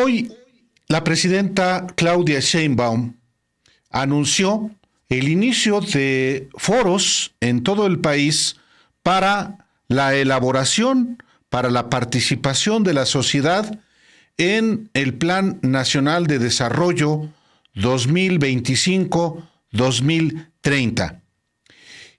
Hoy la presidenta Claudia Sheinbaum anunció el inicio de foros en todo el país para la elaboración, para la participación de la sociedad en el Plan Nacional de Desarrollo 2025-2030.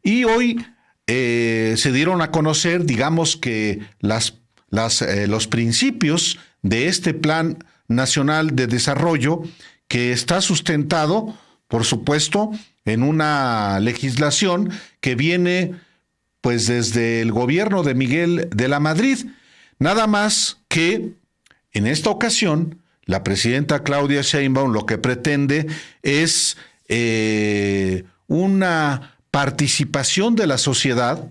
Y hoy se dieron a conocer, digamos que los principios de este Plan Nacional de Desarrollo, que está sustentado, por supuesto, en una legislación que viene pues desde el gobierno de Miguel de la Madrid. Nada más que en esta ocasión la presidenta Claudia Sheinbaum lo que pretende es una participación de la sociedad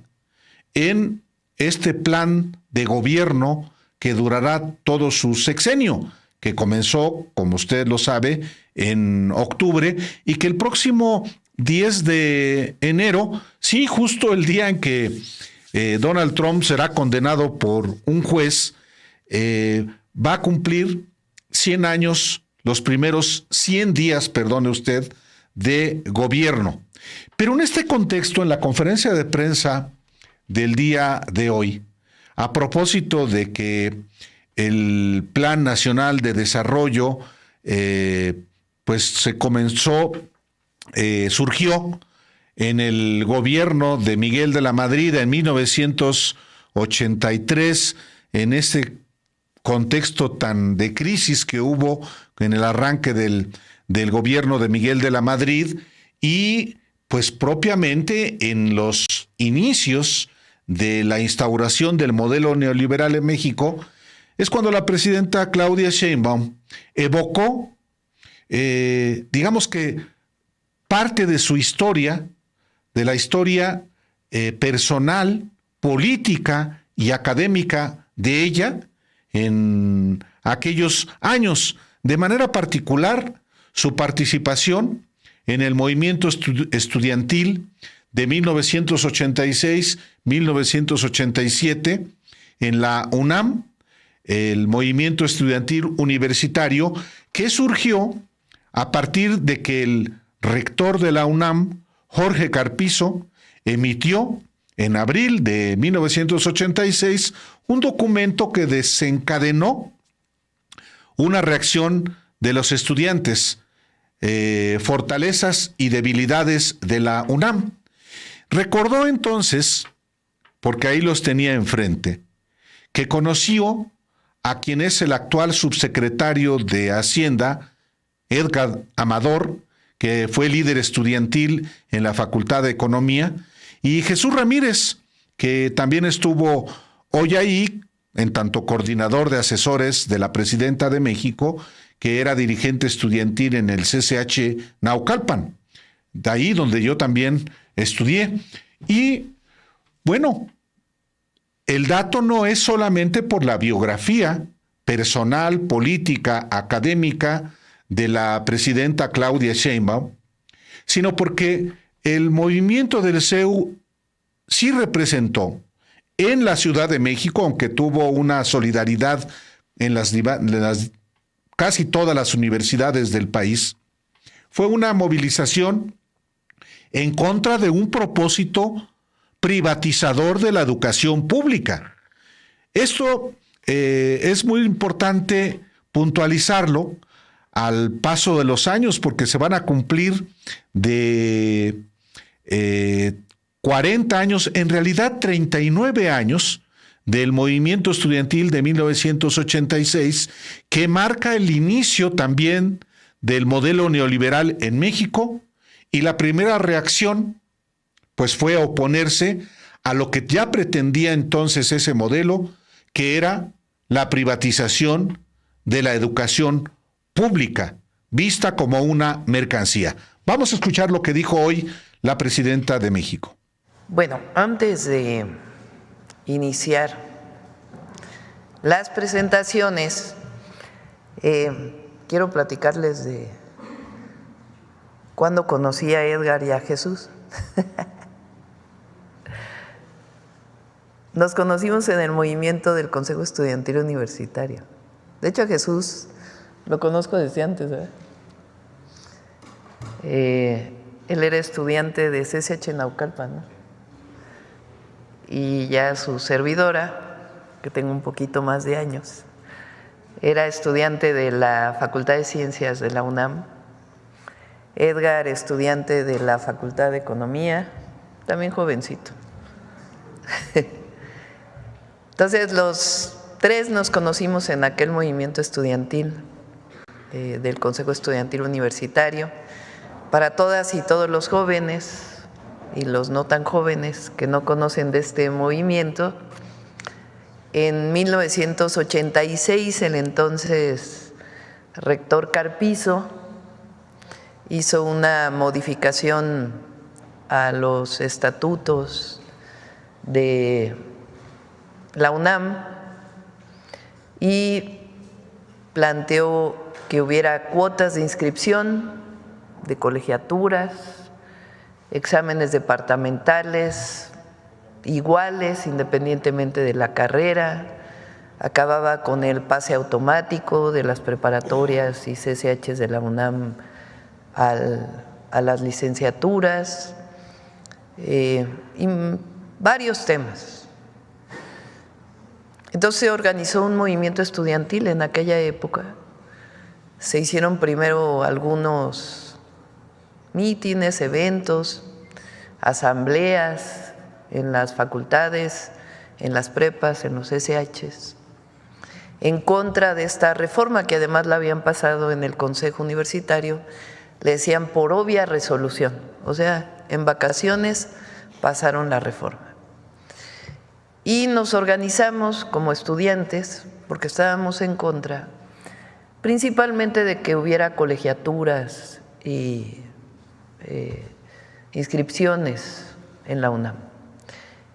en este plan de gobierno que durará todo su sexenio, que comenzó, como usted lo sabe, en octubre y que el próximo 10 de enero, sí, justo el día en que Donald Trump será condenado por un juez, va a cumplir 100 años, los primeros 100 días, perdone usted, de gobierno. Pero en este contexto, en la conferencia de prensa del día de hoy, a propósito de que el Plan Nacional de Desarrollo pues se comenzó, surgió en el gobierno de Miguel de la Madrid en 1983, en ese contexto tan de crisis que hubo en el arranque del gobierno de Miguel de la Madrid y pues propiamente en los inicios de la instauración del modelo neoliberal en México, es cuando la presidenta Claudia Sheinbaum evocó, digamos que parte de su historia, de la historia personal, política y académica de ella en aquellos años, de manera particular su participación en el movimiento estudiantil de 1986-1987 en la UNAM, el movimiento estudiantil universitario que surgió a partir de que el rector de la UNAM, Jorge Carpizo, emitió en abril de 1986 un documento que desencadenó una reacción de los estudiantes, fortalezas y debilidades de la UNAM. Recordó entonces, porque ahí los tenía enfrente, que conoció a quien es el actual subsecretario de Hacienda, Edgar Amador, que fue líder estudiantil en la Facultad de Economía, y Jesús Ramírez, que también estuvo hoy ahí, en tanto coordinador de asesores de la presidenta de México, que era dirigente estudiantil en el CCH Naucalpan, de ahí donde yo también estudié. Y bueno, el dato no es solamente por la biografía personal, política, académica de la presidenta Claudia Sheinbaum, sino porque el movimiento del CEU sí representó en la Ciudad de México, aunque tuvo una solidaridad en las casi todas las universidades del país, fue una movilización en contra de un propósito privatizador de la educación pública. Esto es muy importante puntualizarlo al paso de los años, porque se van a cumplir de 40 años, en realidad 39 años, del movimiento estudiantil de 1986, que marca el inicio también del modelo neoliberal en México, y la primera reacción pues fue oponerse a lo que ya pretendía entonces ese modelo, que era la privatización de la educación pública, vista como una mercancía. Vamos a escuchar lo que dijo hoy la presidenta de México. Bueno, antes de iniciar las presentaciones, quiero platicarles de cuándo conocí a Edgar y a Jesús. Nos conocimos en el movimiento del Consejo Estudiantil Universitario. De hecho, a Jesús Lo conozco desde antes, ¿verdad? Él era estudiante de CCH Naucalpan, ¿no? Y ya su servidora, que tengo un poquito más de años, era estudiante de la Facultad de Ciencias de la UNAM. Edgar, estudiante de la Facultad de Economía, también jovencito. Entonces, los tres nos conocimos en aquel movimiento estudiantil del Consejo Estudiantil Universitario. Para todas y todos los jóvenes y los no tan jóvenes que no conocen de este movimiento, en 1986 el entonces rector Carpizo hizo una modificación a los estatutos de la UNAM y planteó que hubiera cuotas de inscripción de colegiaturas, exámenes departamentales iguales independientemente de la carrera, acababa con el pase automático de las preparatorias y CCHs de la UNAM a las licenciaturas, y varios temas. Entonces se organizó un movimiento estudiantil en aquella época. Se hicieron primero algunos mítines, eventos, asambleas en las facultades, en las prepas, en los SHs, en contra de esta reforma que además la habían pasado en el Consejo Universitario. Le decían por obvia resolución, o sea, en vacaciones pasaron la reforma. Y nos organizamos como estudiantes, porque estábamos en contra, principalmente de que hubiera colegiaturas y inscripciones en la UNAM.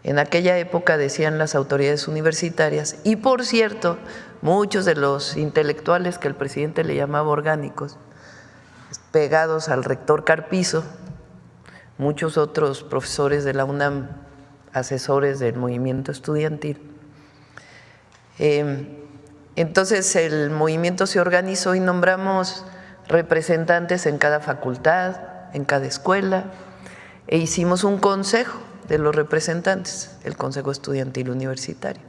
En aquella época decían las autoridades universitarias, y por cierto, muchos de los intelectuales que el presidente le llamaba orgánicos, pegados al rector Carpizo, muchos otros profesores de la UNAM, asesores del movimiento estudiantil. Entonces el movimiento se organizó y nombramos representantes en cada facultad, en cada escuela, e hicimos un consejo de los representantes, el Consejo Estudiantil Universitario.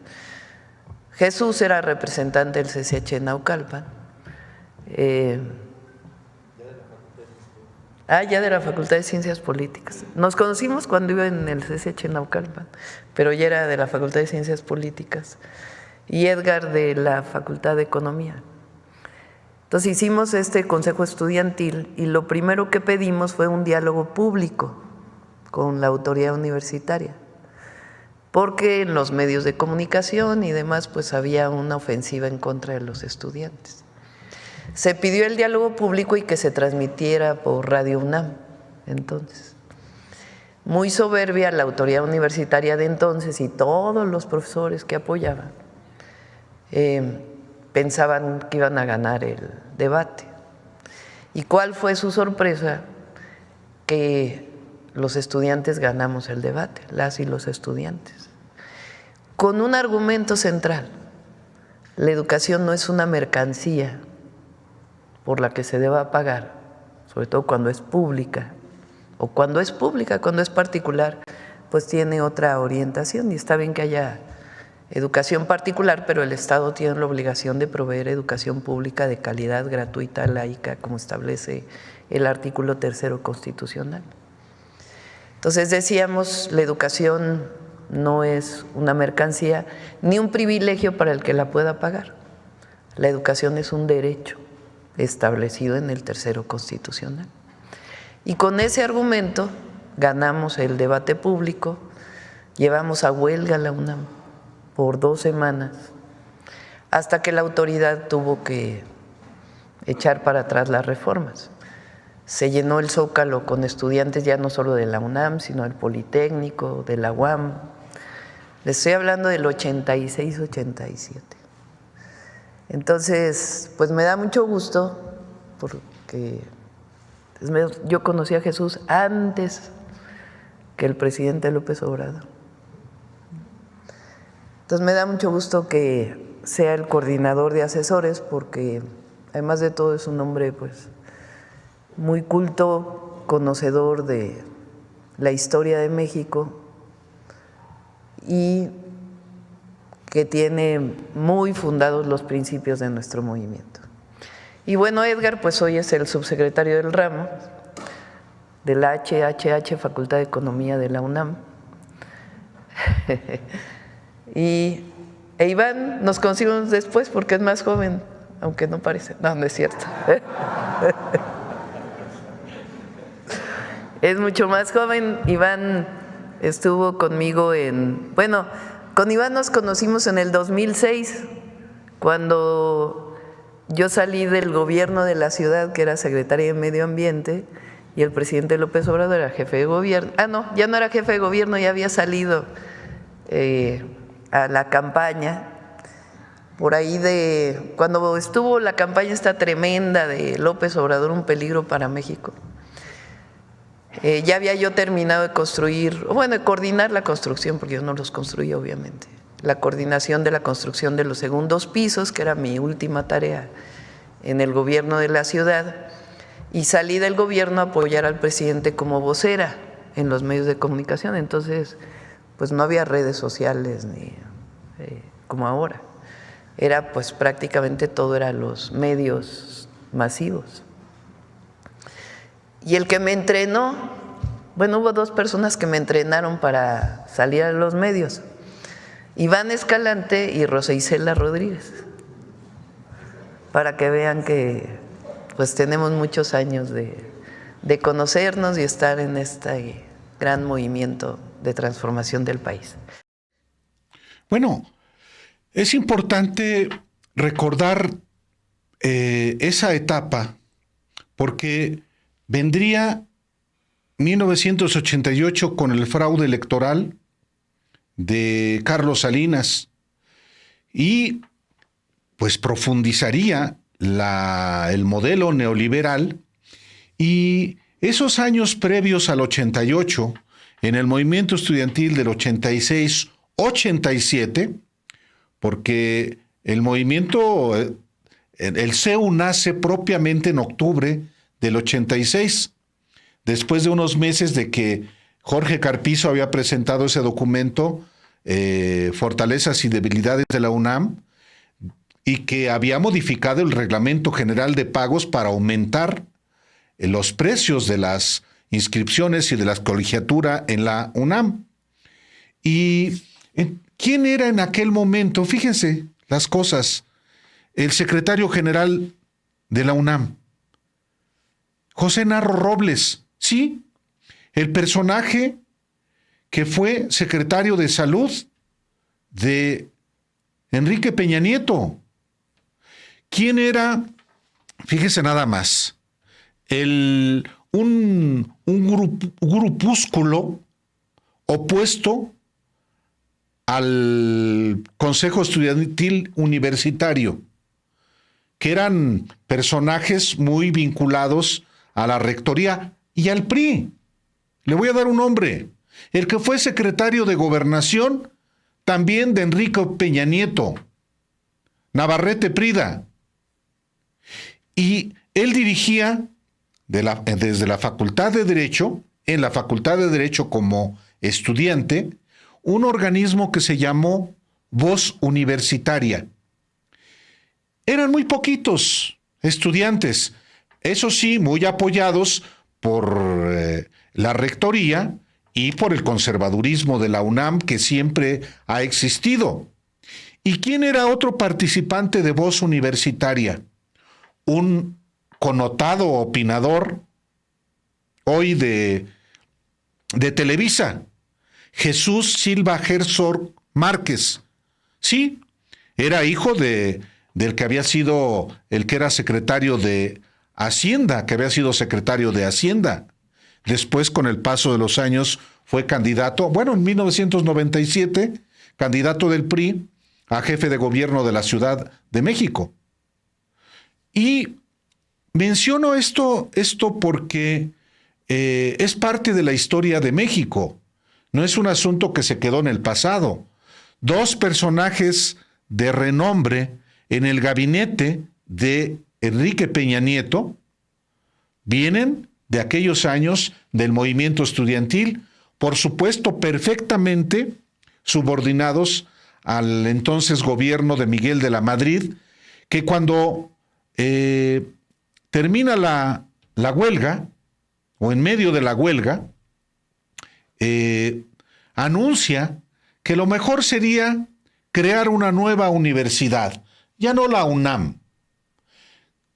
Jesús era representante del CCH en Naucalpan. Ya de la Facultad de Ciencias Políticas. Nos conocimos cuando iba en el CCH en Naucalpan, pero ya era de la Facultad de Ciencias Políticas. Y Edgar de la Facultad de Economía. Entonces hicimos este consejo estudiantil y lo primero que pedimos fue un diálogo público con la autoridad universitaria, porque en los medios de comunicación y demás pues había una ofensiva en contra de los estudiantes. Se pidió el diálogo público y que se transmitiera por Radio UNAM. Entonces, muy soberbia la autoridad universitaria de entonces y todos los profesores que apoyaban pensaban que iban a ganar el debate. ¿Y cuál fue su sorpresa? Que los estudiantes ganamos el debate, las y los estudiantes, con un argumento central: la educación no es una mercancía por la que se deba pagar, sobre todo cuando es pública, o cuando es pública, cuando es particular, pues tiene otra orientación y está bien que haya educación particular, pero el Estado tiene la obligación de proveer educación pública de calidad, gratuita, laica, como establece el artículo 3º constitucional. Entonces decíamos, la educación no es una mercancía ni un privilegio para el que la pueda pagar. La educación es un derecho establecido en el 3º constitucional. Y con ese argumento ganamos el debate público, llevamos a huelga a la UNAM por 2 semanas, hasta que la autoridad tuvo que echar para atrás las reformas. Se llenó el Zócalo con estudiantes ya no solo de la UNAM, sino del Politécnico, de la UAM. Les estoy hablando del 86-87. Entonces, pues me da mucho gusto porque yo conocí a Jesús antes que el presidente López Obrador. Entonces me da mucho gusto que sea el coordinador de asesores porque además de todo es un hombre pues muy culto, conocedor de la historia de México y que tiene muy fundados los principios de nuestro movimiento. Y bueno, Edgar pues hoy es el subsecretario del ramo de la HHH, Facultad de Economía de la UNAM. E Iván nos conocimos después porque es más joven, aunque no parece. No, no es cierto. Es mucho más joven. Iván estuvo conmigo con Iván nos conocimos en el 2006, cuando yo salí del gobierno de la ciudad, que era secretaria de Medio Ambiente, y el presidente López Obrador era jefe de gobierno. No, ya no era jefe de gobierno, ya había salido a la campaña. Por ahí cuando estuvo la campaña esta tremenda de López Obrador, un peligro para México, ya había yo terminado de construir, de coordinar la construcción, porque yo no los construí obviamente, la coordinación de la construcción de los segundos pisos, que era mi última tarea en el gobierno de la ciudad, y salí del gobierno a apoyar al presidente como vocera en los medios de comunicación. Entonces, pues no había redes sociales ni como ahora. Era pues prácticamente todo eran los medios masivos. Y el que me entrenó, hubo dos personas que me entrenaron para salir a los medios: Iván Escalante y Rosa Isela Rodríguez, para que vean que pues tenemos muchos años de conocernos y estar en este gran movimiento de transformación del país. Bueno, es importante recordar esa etapa, porque vendría 1988 con el fraude electoral de Carlos Salinas y pues profundizaría el modelo neoliberal, y esos años previos al 88, en el movimiento estudiantil del 86-87, porque el movimiento, el CEU nace propiamente en octubre del 86, después de unos meses de que Jorge Carpizo había presentado ese documento, Fortalezas y Debilidades de la UNAM, y que había modificado el Reglamento General de Pagos para aumentar los precios de las inscripciones y de la colegiatura en la UNAM. ¿Y quién era en aquel momento? Fíjense las cosas. El secretario general de la UNAM, José Narro Robles, sí, el personaje que fue secretario de Salud de Enrique Peña Nieto. ¿Quién era? Fíjese nada más, un grupúsculo opuesto al Consejo Estudiantil Universitario, que eran personajes muy vinculados a la rectoría y al PRI. Le voy a dar un nombre: el que fue secretario de Gobernación también de Enrique Peña Nieto, Navarrete Prida. Y él dirigía desde la Facultad de Derecho, en la Facultad de Derecho como estudiante, un organismo que se llamó Voz Universitaria. Eran muy poquitos estudiantes, eso sí, muy apoyados por la rectoría y por el conservadurismo de la UNAM, que siempre ha existido. ¿Y quién era otro participante de Voz Universitaria? Un connotado opinador hoy de Televisa, Jesús Silva Herzog Márquez. Sí, era hijo del que había sido, el que era secretario de Hacienda, que había sido secretario de Hacienda. Después, con el paso de los años, fue candidato, en 1997, candidato del PRI a jefe de gobierno de la Ciudad de México. Y menciono esto porque es parte de la historia de México. No es un asunto que se quedó en el pasado. Dos personajes de renombre en el gabinete de Enrique Peña Nieto vienen de aquellos años del movimiento estudiantil, por supuesto perfectamente subordinados al entonces gobierno de Miguel de la Madrid, que cuando termina la huelga, o en medio de la huelga, anuncia que lo mejor sería crear una nueva universidad, ya no la UNAM,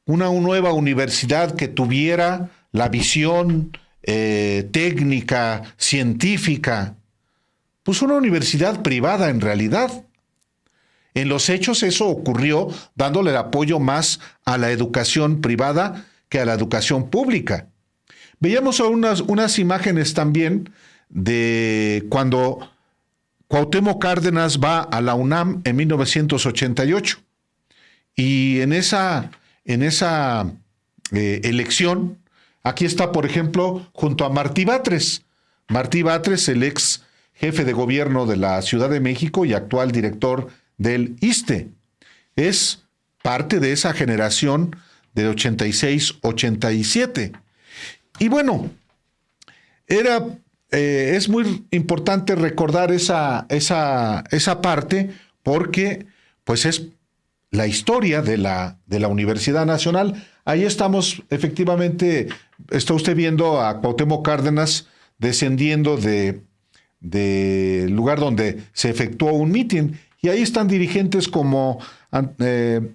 una nueva universidad que tuviera la visión técnica, científica, pues una universidad privada en realidad. En los hechos eso ocurrió dándole el apoyo más a la educación privada que a la educación pública. Veíamos unas imágenes también de cuando Cuauhtémoc Cárdenas va a la UNAM en 1988 y en esa elección, aquí está, por ejemplo, junto a Martí Batres. Martí Batres, el ex jefe de gobierno de la Ciudad de México y actual director del ISSSTE. Es parte de esa generación del 86-87. Y bueno, es muy importante recordar esa parte porque pues es la historia de la Universidad Nacional. Ahí estamos, efectivamente, está usted viendo a Cuauhtémoc Cárdenas descendiendo del lugar donde se efectuó un mitin. Y ahí están dirigentes como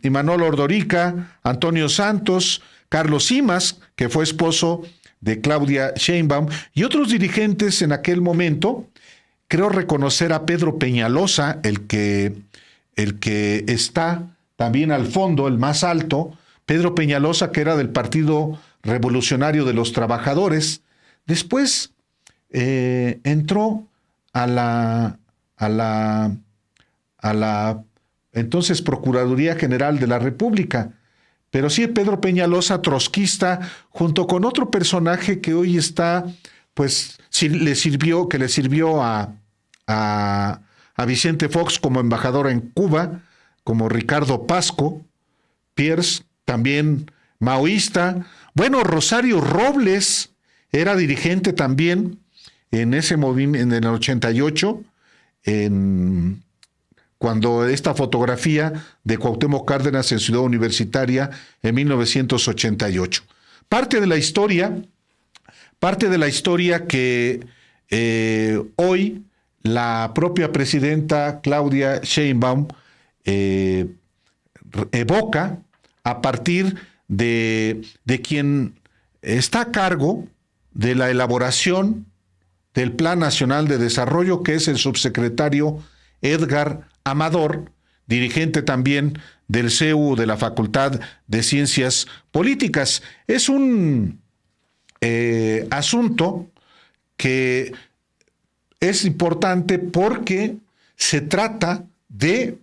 Imanol Ordorica, Antonio Santos, Carlos Simas, que fue esposo de Claudia Sheinbaum, y otros dirigentes en aquel momento. Creo reconocer a Pedro Peñalosa, el que está también al fondo, el más alto, Pedro Peñalosa, que era del Partido Revolucionario de los Trabajadores. Después entró a la entonces Procuraduría General de la República. Pero sí, Pedro Peñalosa, trotskista, junto con otro personaje que hoy está, pues, que le sirvió a Vicente Fox como embajador en Cuba, como Ricardo Pasco, Pierce, también maoísta. Bueno, Rosario Robles era dirigente también en ese movimiento, en el 88, cuando esta fotografía de Cuauhtémoc Cárdenas en Ciudad Universitaria en 1988. Parte de la historia que hoy la propia presidenta Claudia Sheinbaum evoca a partir de quien está a cargo de la elaboración del Plan Nacional de Desarrollo, que es el subsecretario Edgar Amador, dirigente también del CEU de la Facultad de Ciencias Políticas. Es un asunto que es importante porque se trata de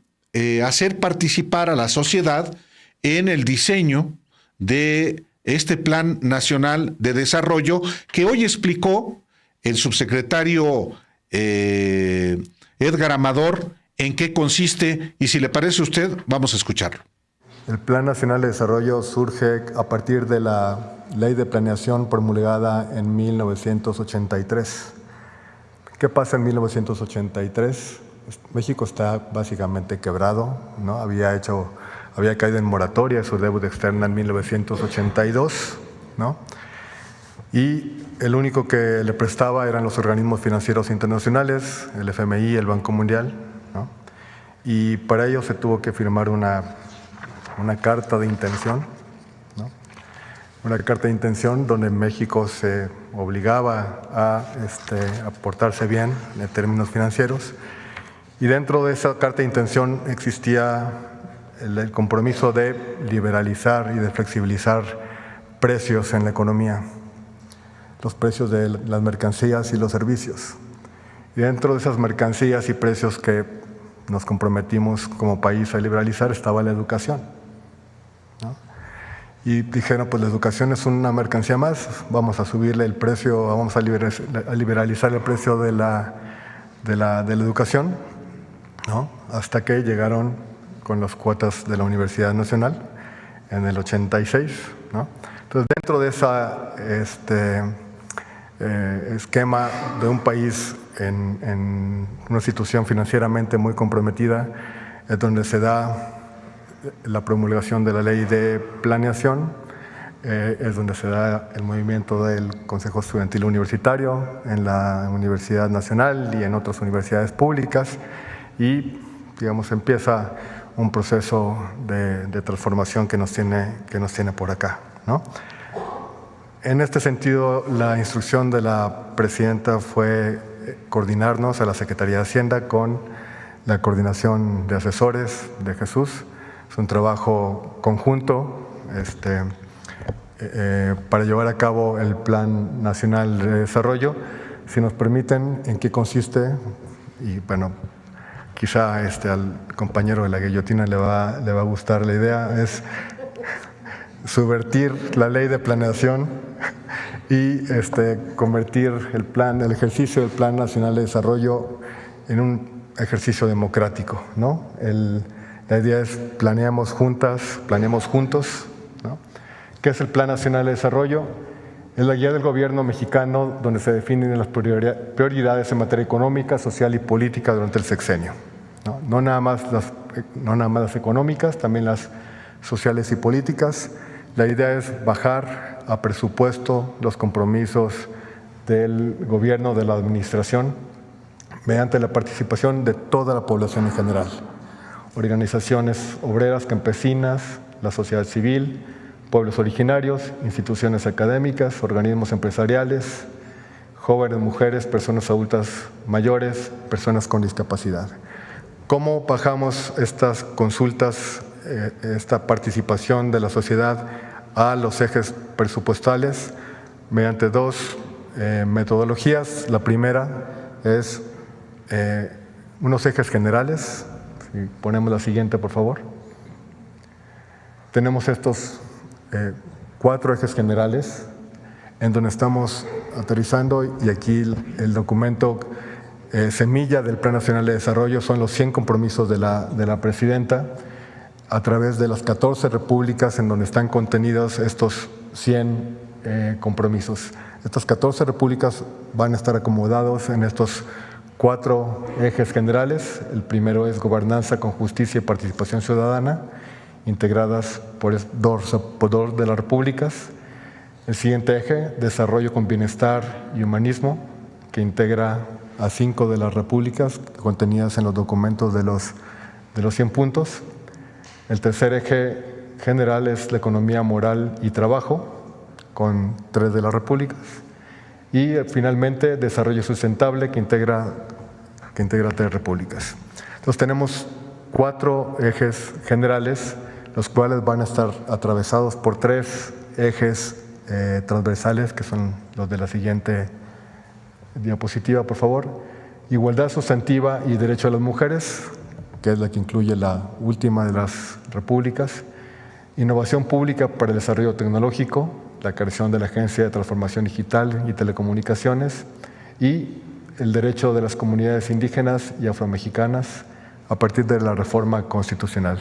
hacer participar a la sociedad en el diseño de este Plan Nacional de Desarrollo que hoy explicó el subsecretario Edgar Amador en qué consiste, y si le parece a usted, vamos a escucharlo. El Plan Nacional de Desarrollo surge a partir de la Ley de Planeación promulgada en 1983. ¿Qué pasa en 1983? México está básicamente quebrado, ¿no? Había caído en moratoria su deuda externa en 1982, ¿no? Y el único que le prestaba eran los organismos financieros internacionales, el FMI, el Banco Mundial, ¿no? Y para ello se tuvo que firmar una carta de intención, ¿no? Una carta de intención donde México se obligaba a portarse bien en términos financieros. Y dentro de esa carta de intención existía el compromiso de liberalizar y de flexibilizar precios en la economía, los precios de las mercancías y los servicios. Y dentro de esas mercancías y precios que nos comprometimos como país a liberalizar estaba la educación, ¿no? Y dijeron, pues la educación es una mercancía más, vamos a subirle el precio, vamos a liberalizar el precio de la educación, ¿no? Hasta que llegaron con las cuotas de la Universidad Nacional en el 86, ¿no? Entonces, dentro de ese esquema de un país en una situación financieramente muy comprometida, es donde se da la promulgación de la ley de planeación, es donde se da el movimiento del Consejo Estudiantil Universitario en la Universidad Nacional y en otras universidades públicas, y, digamos, empieza un proceso de transformación que nos tiene por acá, ¿no? En este sentido, la instrucción de la presidenta fue coordinarnos a la Secretaría de Hacienda con la coordinación de asesores de Jesús. Es un trabajo conjunto para llevar a cabo el Plan Nacional de Desarrollo. Si nos permiten, ¿en qué consiste? Y bueno, quizá al compañero de la guillotina le va a gustar la idea, es subvertir la ley de planeación y convertir el ejercicio del Plan Nacional de Desarrollo en un ejercicio democrático, ¿no? La idea es planeamos juntos, ¿no? ¿Qué es el Plan Nacional de Desarrollo? Es la guía del gobierno mexicano donde se definen las prioridades en materia económica, social y política durante el sexenio, ¿no? No nada más las económicas, también las sociales y políticas. La idea es bajar a presupuesto los compromisos del gobierno, de la administración, mediante la participación de toda la población en general. Organizaciones obreras, campesinas, la sociedad civil, pueblos originarios, instituciones académicas, organismos empresariales, jóvenes, mujeres, personas adultas mayores, personas con discapacidad. ¿Cómo bajamos estas consultas, esta participación de la sociedad a los ejes presupuestales? Mediante dos metodologías. La primera es unos ejes generales. Si ponemos la siguiente, por favor. Tenemos estos 4 ejes generales en donde estamos aterrizando, y aquí el documento semilla del Plan Nacional de Desarrollo son los 100 compromisos de la presidenta a través de las 14 repúblicas en donde están contenidos estos 100 compromisos. Estas 14 repúblicas van a estar acomodados en estos 4 ejes generales. El primero es gobernanza con justicia y participación ciudadana, integradas por 2 de las repúblicas. El siguiente eje, desarrollo con bienestar y humanismo, que integra a 5 de las repúblicas contenidas en los documentos de los 100 puntos. El tercer eje general es la economía moral y trabajo, con 3 de las repúblicas. Y finalmente, desarrollo sustentable, que integra 3 repúblicas. Entonces tenemos 4 ejes generales, los cuales van a estar atravesados por 3 ejes transversales, que son los de la siguiente diapositiva, por favor. Igualdad sustantiva y derecho a las mujeres, que es la que incluye la última de las repúblicas. Innovación pública para el desarrollo tecnológico, la creación de la Agencia de Transformación Digital y Telecomunicaciones, y el derecho de las comunidades indígenas y afromexicanas a partir de la reforma constitucional.